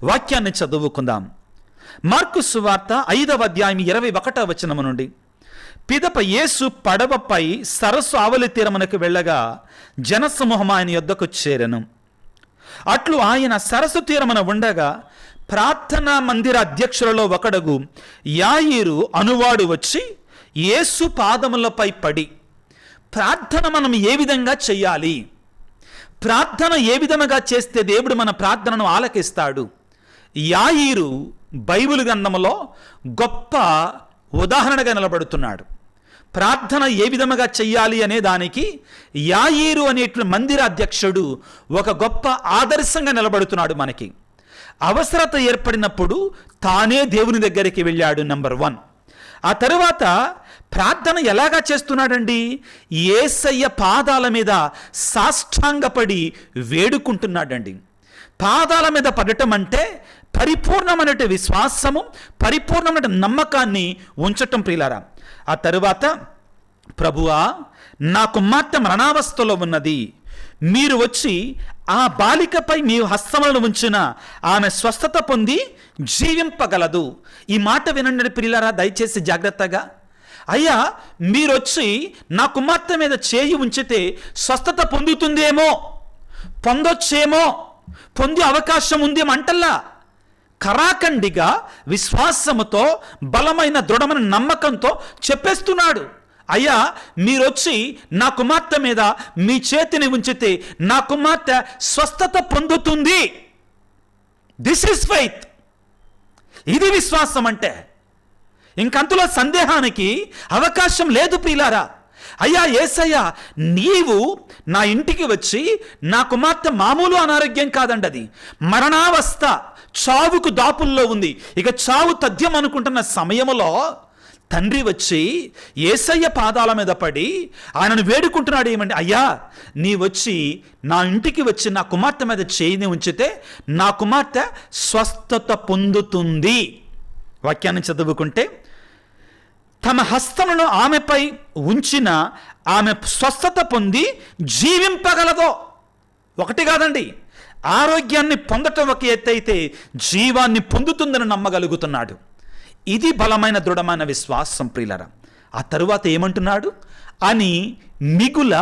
వాక్యాన్ని చదువుకుందాం. మార్కు సువార్త 5వ అధ్యాయం 21వ వచనము నుండి. పిదప యేసు పడవపై సరస్సు ఆవలి తీరమునకు వెళ్ళగా జనసమూహం ఆయన యొద్దకు చేరెను. అట్లు ఆయన సరస్సు తీరమున ఉండగా ప్రార్థనా మందిర అధ్యక్షులలో ఒకడగు యాయీరు అనువాడు వచ్చి యేసు పాదములపై పడి, ప్రార్థన మనం ఏ విధంగా చెయ్యాలి, ప్రార్థన ఏ విధముగా చేస్తే దేవుడు మన ప్రార్థనను ఆలకిస్తాడు. యాయీరు బైబిల్ గ్రంథములో గొప్ప ఉదాహరణగా నిలబడుతున్నాడు. ప్రార్థన ఏ విధముగా చెయ్యాలి అనే దానికి యాయీరు అనేటువంటి మందిర అధ్యక్షుడు ఒక గొప్ప ఆదర్శంగా నిలబడుతున్నాడు. మనకి అవసరత ఏర్పడినప్పుడు తానే దేవుని దగ్గరికి వెళ్ళాడు. నెంబర్ 1. ఆ తరువాత ప్రార్థన ఎలాగా చేస్తున్నాడండి? యేసయ్య పాదాల మీద సాష్టాంగపడి వేడుకుంటున్నాడండి. పాదాల మీద పడటం అంటే పరిపూర్ణమైన విశ్వాసము, పరిపూర్ణమైన నమ్మకాన్ని ఉంచటం ప్రియులారా. ఆ తరువాత, ప్రభువా, నా కుమార్తె మరణావస్థలో ఉన్నది, మీరు వచ్చి ఆ బాలికపై మీ హస్తములను ఉంచిన ఆమె స్వస్థత పొంది జీవింపగలదు. ఈ మాట వినండి ప్రియులారా, దయచేసి జాగ్రత్తగా. అయ్యా, మీరొచ్చి నా కుమార్తె మీద చేయి ఉంచితే స్వస్థత పొందుతుందేమో, పొందొచ్చేమో, పొందే అవకాశం ఉందేమంటల్లా. కరాఖండిగా విశ్వాసముతో, బలమైన దృఢమైన నమ్మకంతో చెప్పేస్తున్నాడు. అయ్యా, మీరొచ్చి నా కుమార్తె మీద మీ చేతిని ఉంచితే నా కుమార్తె స్వస్థత పొందుతుంది. This is faith. ఇది విశ్వాసం అంటే. ఇంకంతలో సందేహానికి అవకాశం లేదు ప్రియులారా. అయ్యా యేసయ్య, నీవు నా ఇంటికి వచ్చి నా కుమార్తె మామూలు అనారోగ్యం కాదండి, అది మరణావస్థ, చావుకు దాపుల్లో ఉంది, ఇక చావు తథ్యం అనుకుంటున్న సమయంలో తండ్రి వచ్చి యేసయ్య పాదాల మీద పడి ఆయనను వేడుకుంటున్నాడు. ఏమండి, అయ్యా, నీ వచ్చి నా ఇంటికి వచ్చి నా కుమార్తె మీద చేయిని ఉంచితే నా కుమార్తె స్వస్థత పొందుతుంది. వాక్యాన్ని చదువుకుంటే, తమ హస్తములను ఆమెపై ఉంచిన ఆమె స్వస్థత పొంది జీవింపగలదో. ఒకటి కాదండి, ఆరోగ్యాన్ని పొందటం ఒక ఎత్తైతే జీవాన్ని పొందుతుందని నమ్మగలుగుతున్నాడు. ఇది బలమైన దృఢమైన విశ్వాసం ప్రియులారా. ఆ తరువాత ఏమంటున్నాడు? అని మిగుల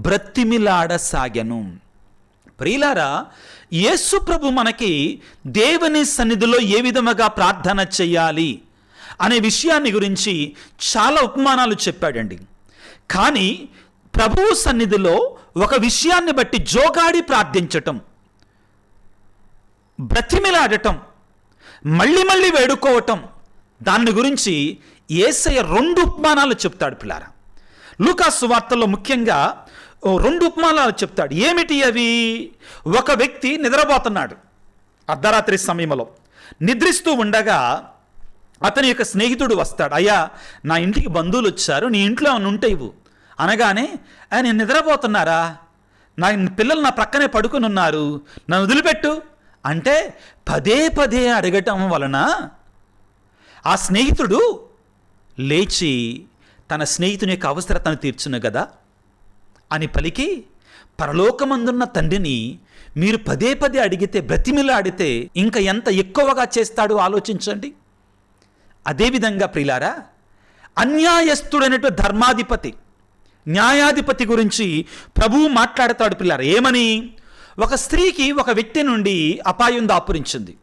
బ్రతిమిలాడసాగెను. ప్రియులారా, యేసు ప్రభు మనకి దేవుని సన్నిధిలో ఏ విధముగా ప్రార్థన చేయాలి అనే విషయాన్ని గురించి చాలా ఉపమానాలు చెప్పాడండి. కానీ ప్రభువు సన్నిధిలో ఒక విషయాన్ని బట్టి జోగాడి ప్రార్థించటం, బ్రతిమిలాడటం, మళ్ళీ మళ్ళీ వేడుకోవటం, దాని గురించి యేసయ్య 2 ఉపమానాలు చెప్తాడు పిల్లారా. లూకాసు వార్తల్లో ముఖ్యంగా 2 ఉపమానాలు చెప్తాడు. ఏమిటి అవి? ఒక వ్యక్తి నిద్రపోతున్నాడు. అర్ధరాత్రి సమయంలో నిద్రిస్తూ ఉండగా అతని యొక్క స్నేహితుడు వస్తాడు. అయ్యా, నా ఇంటికి బంధువులు వచ్చారు, నీ ఇంట్లో ఏమైనా ఉంటే ఇవ్వు అనగానే, నేను నిద్రపోతున్నారా, నా పిల్లలు నా ప్రక్కనే పడుకుని ఉన్నారు, నన్ను వదిలిపెట్టు అంటే పదే పదే అడగటం వలన ఆ స్నేహితుడు లేచి తన స్నేహితుని యొక్క అవసరతను తీర్చును కదా అని పలికి, పరలోకమందున్న తండ్రిని మీరు పదే పదే అడిగితే, బ్రతిమిలాడితే ఇంకా ఎంత ఎక్కువగా చేస్తాడో ఆలోచించండి. అదేవిధంగా ప్రియులారా, అన్యాయస్తుడైనటువంటి ధర్మాధిపతి, న్యాయాధిపతి గురించి ప్రభువు మాట్లాడతాడు పిల్లారా. ఏమని? ఒక స్త్రీకి ఒక వ్యక్తి నుండి అపాయం దాపురించింది.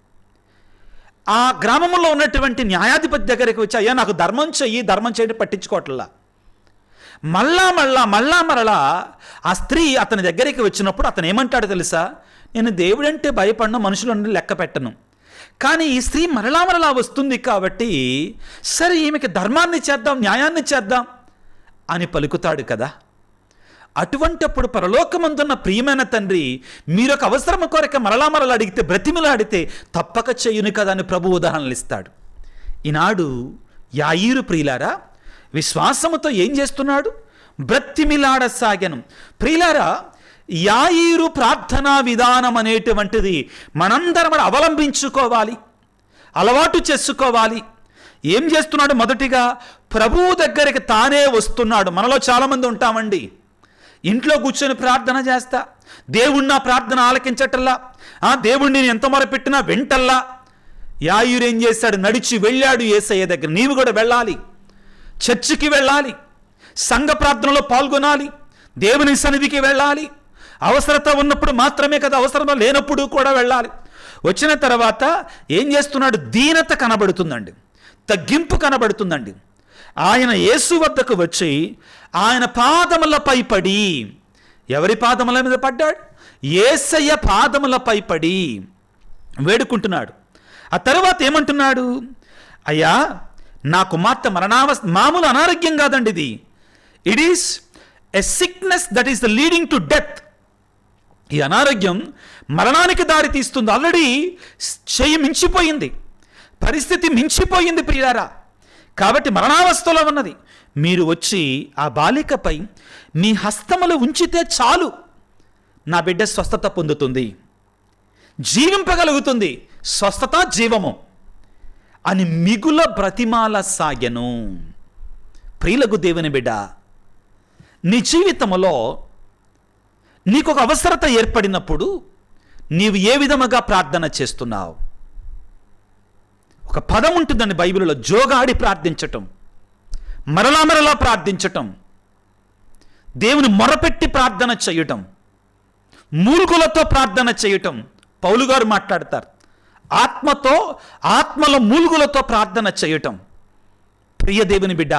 ఆ గ్రామంలో ఉన్నటువంటి న్యాయాధిపతి దగ్గరికి వచ్చి, అయ్యా, నాకు ధర్మం చెయ్యి, ధర్మం చేయడం పట్టించుకోవట్లా. మళ్ళా ఆ స్త్రీ అతని దగ్గరికి వచ్చినప్పుడు అతను ఏమంటాడో తెలుసా? నేను దేవుడంటే భయపడను, మనుషులను లెక్క పెట్టను, కానీ ఈ స్త్రీ మరలా వస్తుంది కాబట్టి సరే ఈమెకి ధర్మాన్ని చేద్దాం, న్యాయాన్ని చేద్దాం అని పలుకుతాడు కదా. అటువంటప్పుడు పరలోకమందున్న ప్రియమైన తండ్రి మీరొక అవసరం కొరక మరలా అడిగితే, బ్రతిమిలాడితే తప్పక చెయ్యును కదా అని ప్రభు ఉదాహరణలు ఇస్తాడు. ఈనాడు యాయీరు ప్రియులారా విశ్వాసముతో ఏం చేస్తున్నాడు? బ్రతిమిలాడసాగెను. ప్రియులారా, యాయీరు ప్రార్థనా విధానం అనేటువంటిది మనందరం అవలంబించుకోవాలి, అలవాటు చేసుకోవాలి. ఏం చేస్తున్నాడు? మొదటిగా ప్రభువు దగ్గరికి తానే వస్తున్నాడు. మనలో చాలామంది ఉంటామండి, ఇంట్లో కూర్చొని ప్రార్థన చేస్తా, దేవుడు నా ప్రార్థన ఆలకించటల్లా, దేవుడిని నేను ఎంత మొరపెట్టినా వెంటల్లా. యాయిరు ఏం చేశాడు? నడిచి వెళ్ళాడు యేసయ్య దగ్గర. నీవు కూడా వెళ్ళాలి, చర్చికి వెళ్ళాలి, సంఘ ప్రార్థనలో పాల్గొనాలి, దేవుని సన్నిధికి వెళ్ళాలి. అవసరత ఉన్నప్పుడు మాత్రమే కదా, అవసరం లేనప్పుడు కూడా వెళ్ళాలి. వచ్చిన తర్వాత ఏం చేస్తున్నాడు? దీనత కనబడుతుందండి, తగ్గింపు కనబడుతుందండి. ఆయన యేసు వద్దకు వచ్చి ఆయన పాదములపై పడి, ఎవరి పాదముల మీద పడ్డాడు? యేసయ్య పాదములపై పడి వేడుకుంటున్నాడు. ఆ తర్వాత ఏమంటున్నాడు? అయ్యా, నా కుమార్తె మామూలు అనారోగ్యం కాదండి ఇది. It is a sickness that is the leading to death. ఈ అనారోగ్యం మరణానికి దారి తీస్తుంది. ఆల్రెడీ చెయ్యి మించిపోయింది, పరిస్థితి మించిపోయింది ప్రియులారా. కాబట్టి మరణావస్థలో ఉన్నది. మీరు వచ్చి ఆ బాలికపై మీ హస్తములు ఉంచితే చాలు, నా బిడ్డ స్వస్థత పొందుతుంది, జీవింపగలుగుతుంది. స్వస్థత, జీవము అని మిగుల బ్రతిమాల సాగెను. ప్రియులకు దేవుని బిడ్డ, నీ జీవితంలో నీకు ఒక అవసరత ఏర్పడినప్పుడు నీవు ఏ విధముగా ప్రార్థన చేస్తున్నావు? ఒక పదం ఉంటుందండి బైబిల్లో, జోగాడి ప్రార్థించటం, మరలా ప్రార్థించటం, దేవుని మొరపెట్టి ప్రార్థన చేయటం, మూల్గులతో ప్రార్థన చేయటం. పౌలు గారు మాట్లాడతారు, ఆత్మలో మూల్గులతో ప్రార్థన చేయటం. ప్రియ దేవుని బిడ్డ,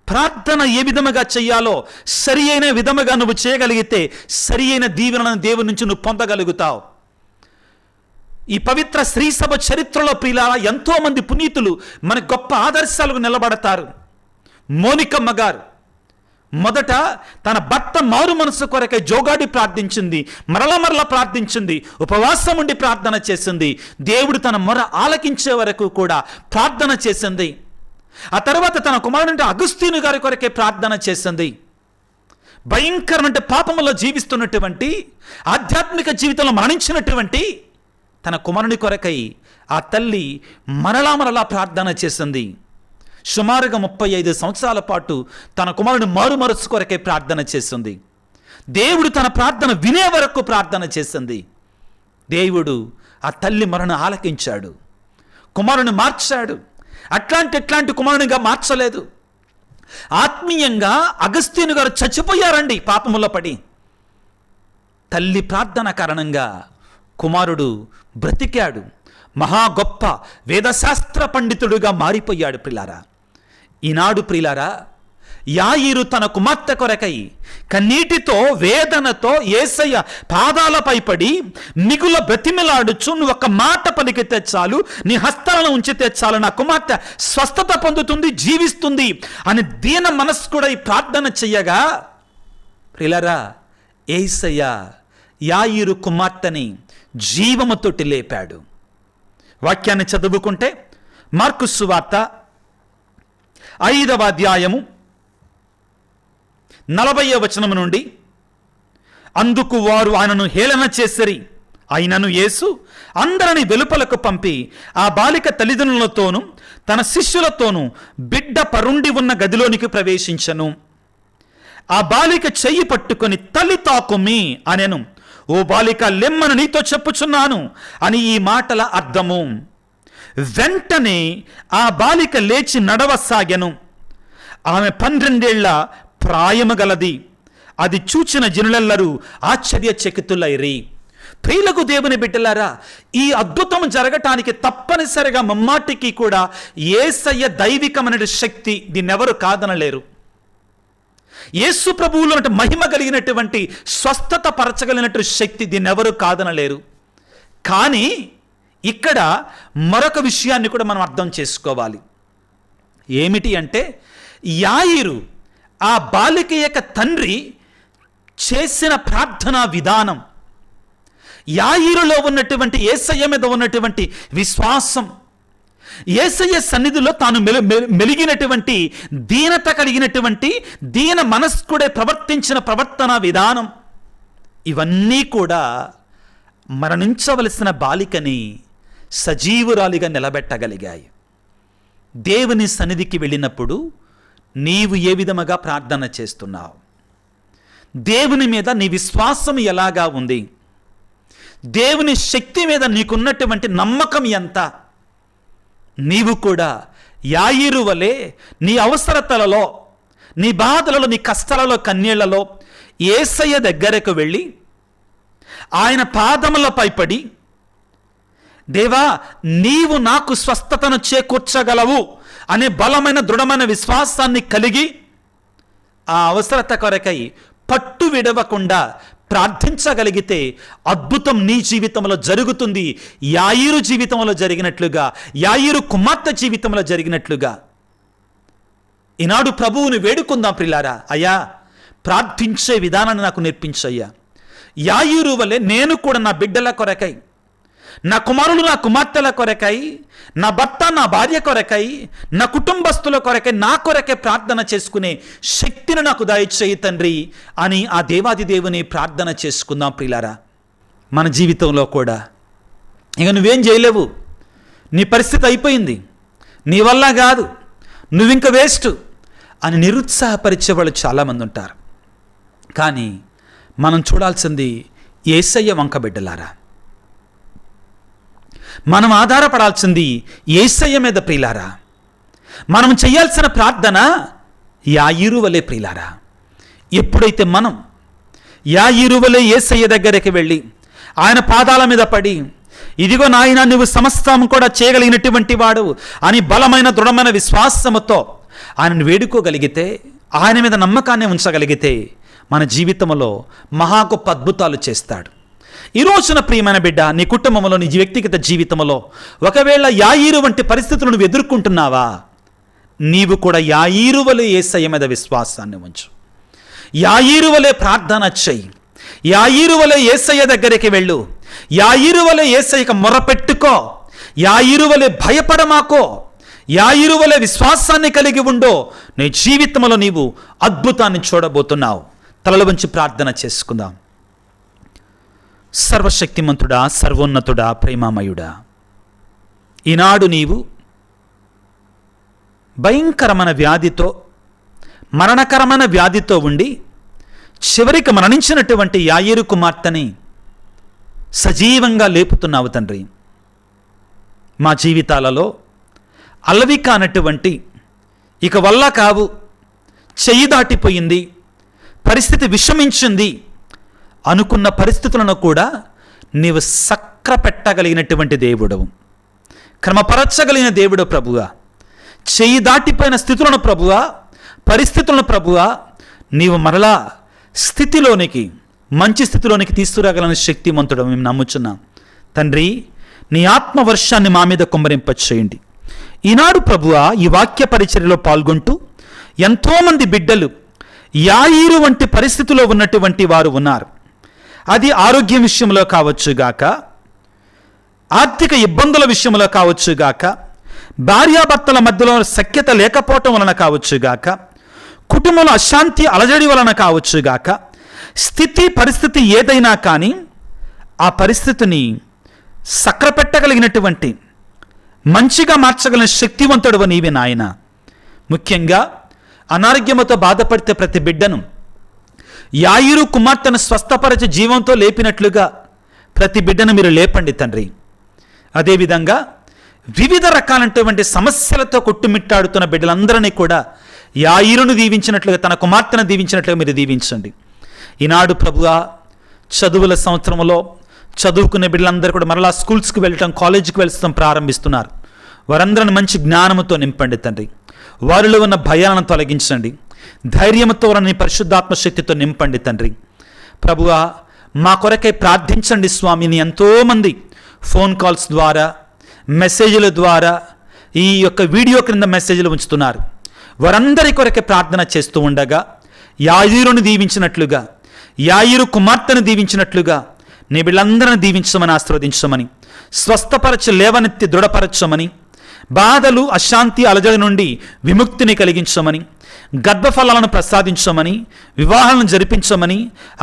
ప్రార్థన ఏ విధముగా చెయ్యాలో సరి అయిన విధముగా నువ్వు చేయగలిగితే సరి అయిన దీవెనలను దేవుని నుంచి నువ్వు పొందగలుగుతావు. ఈ పవిత్ర శ్రీసభ చరిత్రలో ప్రియులారా ఎంతోమంది పునీతులు మన గొప్ప ఆదర్శాలకు నిలబడతారు. మోనికమ్మ గారు మొదట తన భర్త మారు మనసు కొరకై జోగాడి ప్రార్థించింది, మరలా ప్రార్థించింది, ఉపవాసం ఉండి ప్రార్థన చేసింది. దేవుడు తన మొర ఆలకించే వరకు కూడా ప్రార్థన చేసింది. ఆ తర్వాత తన కుమారుడు అగస్తీను గారి కొరకే ప్రార్థన చేసింది. భయంకరమైన పాపములో జీవిస్తున్నటువంటి, ఆధ్యాత్మిక జీవితంలో మరణించినటువంటి తన కుమారుని కొరకై ఆ తల్లి మరలా ప్రార్థన చేసింది. సుమారుగా 35 సంవత్సరాల పాటు తన కుమారుని మారు మనసు కొరకై ప్రార్థన చేసింది. దేవుడు తన ప్రార్థన వినే వరకు ప్రార్థన చేసింది. దేవుడు ఆ తల్లి మరణ ఆలకించాడు, కుమారుని మార్చాడు. ఎట్లాంటి కుమారునిగా మార్చలేదు. ఆత్మీయంగా అగస్తీను గారు చచ్చిపోయారండి పాపములో పడి. తల్లి ప్రార్థన కారణంగా కుమారుడు బ్రతికాడు, మహా గొప్ప వేదశాస్త్ర పండితుడుగా మారిపోయాడు. ప్రిలారా, ఈనాడు ప్రిలారా, యాయిరు తన కుమార్తె కొరకై కన్నీటితో వేదనతో యేసయ్య పాదాలపై పడి మిగుల బ్రతిమిలాడుచు, నువ్వు ఒక మాట పలికితే చాలు, నీ హస్తాలను ఉంచితే చాలు, నా కుమార్తె స్వస్థత పొందుతుంది, జీవిస్తుంది అని దీన మనస్కుడై ప్రార్థన చెయ్యగా ప్రియులారా, యేసయ్య యాయిరు కుమార్తెని జీవముతోటి లేపాడు. వాక్యాన్ని చదువుకుంటే మార్కు సువార్త 5వ అధ్యాయము 40వ వచనము నుండి, అందుకు వారు ఆయనను హేళన చేసిరి. అయినను యేసు అందరిని వెలుపలకు పంపి ఆ బాలిక తల్లిదండ్రులతోనూ తన శిష్యులతోనూ బిడ్డ పరుండి ఉన్న గదిలోనికి ప్రవేశించెను. ఆ బాలిక చెయ్యి పట్టుకొని తల్లి తాకుమి అనెను. ఓ బాలిక, లెమ్మను నీతో చెప్పుచున్నాను అని ఈ మాటల అర్థము. వెంటనే ఆ బాలిక లేచి నడవసాగెను. ఆమె 12 ఏళ్ల ప్రాయము గలది. అది చూచిన జనులెల్లరూ ఆశ్చర్యచకితులైరి. ప్రియులకు దేవుని బిడ్డలారా, ఈ అద్భుతం జరగటానికి తప్పనిసరిగా మమ్మాటికి కూడా యేసయ్య దైవికమైన శక్తి, దీన్నెవరు కాదనలేరు. యేసు ప్రభువులో మహిమ కలిగినటువంటి, స్వస్థత పరచగలిగినటువంటి శక్తి, దీన్నెవరు కాదనలేరు. కానీ ఇక్కడ మరొక విషయాన్ని కూడా మనం అర్థం చేసుకోవాలి. ఏమిటి అంటే, యాయిరు ఆ బాలిక యొక్క తండ్రి చేసిన ప్రార్థనా విధానం, యాయిరులో ఉన్నటువంటి యేసయ్య మీద ఉన్నటువంటి విశ్వాసం, యేసయ్య సన్నిధిలో తాను మెలిగినటువంటి దీనత కలిగినటువంటి దీన మనస్కుడే ప్రవర్తించిన ప్రవర్తన విధానం, ఇవన్నీ కూడా మరణించవలసిన బాలికని సజీవురాలిగా నిలబెట్టగలిగాయి. దేవుని సన్నిధికి వెళ్ళినప్పుడు నీవు ఏ విధముగా ప్రార్థన చేస్తున్నావు? దేవుని మీద నీ విశ్వాసం ఎలాగా ఉంది? దేవుని శక్తి మీద నీకున్నటువంటి నమ్మకం ఎంత? నీవు కూడా యాయీరు వలె నీ అవసరతలలో, నీ బాధలలో, నీ కష్టాలలో, కన్నీళ్లలో యేసయ్య దగ్గరకు వెళ్ళి ఆయన పాదములపై పడి, దేవా నీవు నాకు స్వస్థతను చేకూర్చగలవు అనే బలమైన దృఢమైన విశ్వాసాన్ని కలిగి ఆ అవసరత కొరకై పట్టు విడవకుండా ప్రార్థించగలిగితే అద్భుతం నీ జీవితంలో జరుగుతుంది. యాయీరు జీవితంలో జరిగినట్లుగా, యాయీరు కుమార్తె జీవితంలో జరిగినట్లుగా. ఈనాడు ప్రభువుని వేడుకుందాం ప్రియులారా. అయ్యా, ప్రార్థించే విధానాన్ని నాకు నేర్పించయ్యా. యాయీరు వలె నేను కూడా నా బిడ్డల కొరకై, నా కుమారులు నా కుమార్తెల కొరకై, నా భర్త నా భార్య కొరకై, నా కుటుంబస్తుల కొరకై, నా కొరకై ప్రార్థన చేసుకునే శక్తిని నాకు దయచేయి తండ్రి అని ఆ దేవాది దేవుని ప్రార్థన చేసుకుందాం ప్రియులారా. మన జీవితంలో కూడా ఇక నువ్వేం చేయలేవు, నీ పరిస్థితి అయిపోయింది, నీ వల్ల కాదు, నువ్వింక వేస్ట్ అని నిరుత్సాహపరిచే వాళ్ళు చాలామంది ఉంటారు. కానీ మనం చూడాల్సింది యేసయ్య వంక బిడ్డలారా. మనం ఆధారపడాల్సింది యేసయ్య మీద ప్రియులారా. మనం చేయాల్సిన ప్రార్థన యాయీరు వలె ప్రియులారా. ఎప్పుడైతే మనం యాయీరు వలె యేసయ్య దగ్గరికి వెళ్ళి ఆయన పాదాల మీద పడి, ఇదిగో నాయనా నువ్వు సమస్తం కూడా చేయగలిగినటువంటి వాడు అని బలమైన దృఢమైన విశ్వాసముతో ఆయనను వేడుకోగలిగితే, ఆయన మీద నమ్మకాన్ని ఉంచగలిగితే మన జీవితంలో మహా గొప్ప అద్భుతాలు చేస్తాడు. ఈ రోజున ప్రియమైన బిడ్డ, నీ కుటుంబంలో, నీ వ్యక్తిగత జీవితంలో ఒకవేళ యాయీరు వంటి పరిస్థితులను నువ్వు ఎదుర్కొంటున్నావా? నీవు కూడా యాయీరు వలె యేసయ్య మీద విశ్వాసాన్ని ఉంచు. యాయీరు వలె ప్రార్థన చెయ్యి. యాయీరు వలె యేసయ్య దగ్గరికి వెళ్ళు. యాయీరు వలె యేసయ్యకు మొరపెట్టుకో. యాయీరు వలె భయపడమాకో. యాయీరు వలె విశ్వాసాన్ని కలిగి ఉండో. నీ జీవితంలో నీవు అద్భుతాన్ని చూడబోతున్నావు. తలలు వంచి ప్రార్థన చేసుకుందాం. సర్వశక్తిమంతుడా, సర్వోన్నతుడా, ప్రేమామయుడా, ఈనాడు నీవు భయంకరమైన వ్యాధితో, మరణకరమైన వ్యాధితో ఉండి చివరికి మరణించినటువంటి యాయీరు కుమార్తెని సజీవంగా లేపుతున్నావు తండ్రి. మా జీవితాలలో అలవి కానటువంటి, ఇక వల్ల కావు, చెయ్యి దాటిపోయింది, పరిస్థితి విషమించింది అనుకున్న పరిస్థితులను కూడా నీవు సక్రపెట్టగలిగినటువంటి దేవుడవు, క్రమపరచగలిగిన దేవుడు ప్రభువా. చెయ్యి దాటిపోయిన స్థితులను ప్రభువా, పరిస్థితులను ప్రభువా, నీవు మరలా స్థితిలోనికి, మంచి స్థితిలోనికి తీసుకురాగలని శక్తిమంతుడు మేము నమ్ముచున్నాం తండ్రి. నీ ఆత్మవర్షాన్ని మా మీద కుమ్మరింపచేయండి. ఈనాడు ప్రభువా, ఈ వాక్య పరిచర్యలో పాల్గొంటూ ఎంతోమంది బిడ్డలు యాయీరు వంటి పరిస్థితిలో ఉన్నటువంటి వారు ఉన్నారు. అది ఆరోగ్యం విషయంలో కావచ్చుగాక, ఆర్థిక ఇబ్బందుల విషయంలో కావచ్చుగాక, భార్యాభర్తల మధ్యలో సఖ్యత లేకపోవటం వలన కావచ్చుగాక, కుటుంబంలో అశాంతి అలజడి వలన కావచ్చుగాక, స్థితి పరిస్థితి ఏదైనా కానీ ఆ పరిస్థితిని సక్రపెట్టగలిగినటువంటి, మంచిగా మార్చగలిగిన శక్తివంతుడు నీవే నాయన. ముఖ్యంగా అనారోగ్యముతో బాధపడితే ప్రతి బిడ్డను యాయీరు కుమార్తెను స్వస్థపరిచి జీవంతో లేపినట్లుగా ప్రతి బిడ్డను మీరు లేపండి తండ్రి. అదేవిధంగా వివిధ రకాలైనటువంటి సమస్యలతో కొట్టుమిట్టాడుతున్న బిడ్డలందరినీ కూడా యాయీరును దీవించినట్లుగా, తన కుమార్తెను దీవించినట్లుగా మీరు దీవించండి. ఈనాడు ప్రభువా, చదువుల సంవత్సరంలో చదువుకునే బిడ్డలందరూ కూడా మరలా స్కూల్స్కి వెళ్ళటం, కాలేజీకి వెళ్ళటం ప్రారంభిస్తున్నారు. వారందరిని మంచి జ్ఞానంతో నింపండి తండ్రి. వారిలో ఉన్న భయాలను తొలగించండి. ధైర్యంతో వారిని పరిశుద్ధాత్మ శక్తితో నింపండి తండ్రి. ప్రభువా, మా కొరకై ప్రార్థించండి స్వామిని. ఎంతోమంది ఫోన్ కాల్స్ ద్వారా, మెసేజ్ల ద్వారా, ఈ యొక్క వీడియో క్రింద మెసేజ్లు ఉంచుతున్నారు. వారందరి కొరకే ప్రార్థన చేస్తూ ఉండగా యాయీరును దీవించినట్లుగా, యాయీరు కుమార్తెను దీవించినట్లుగా నీ బిడ్డలందరిని దీవించమని, ఆశీర్వదించమని, స్వస్థపరచి లేవనెత్తి దృఢపరచమని, బాధలు అశాంతి అలజడి నుండి విముక్తిని కలిగించమని, గర్భఫలాలను ప్రసాదించమని, వివాహాలను జరిపించమని,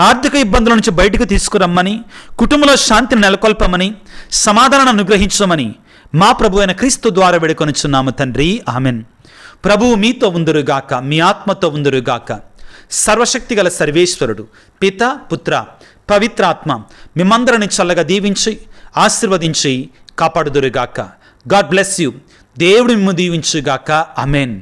ఆర్థిక ఇబ్బందుల నుంచి బయటకు తీసుకురమ్మని, కుటుంబంలో శాంతిని నెలకొల్పమని, సమాధానాన్ని అనుగ్రహించమని మా ప్రభు అయిన క్రీస్తు ద్వారా వేడుకొనుచున్నాము తండ్రి. ఆమెన్. ప్రభువు మీతో ఉందురుగాక, మీ ఆత్మతో ఉందురుగాక. సర్వశక్తిగల సర్వేశ్వరుడు పిత పుత్ర పవిత్రాత్మ మిమ్మందరిని చల్లగా దీవించి ఆశీర్వదించి కాపాడుదురుగాక. God bless you. దేవుడు మిమ్ము దీవించుగాక. ఆమేన్.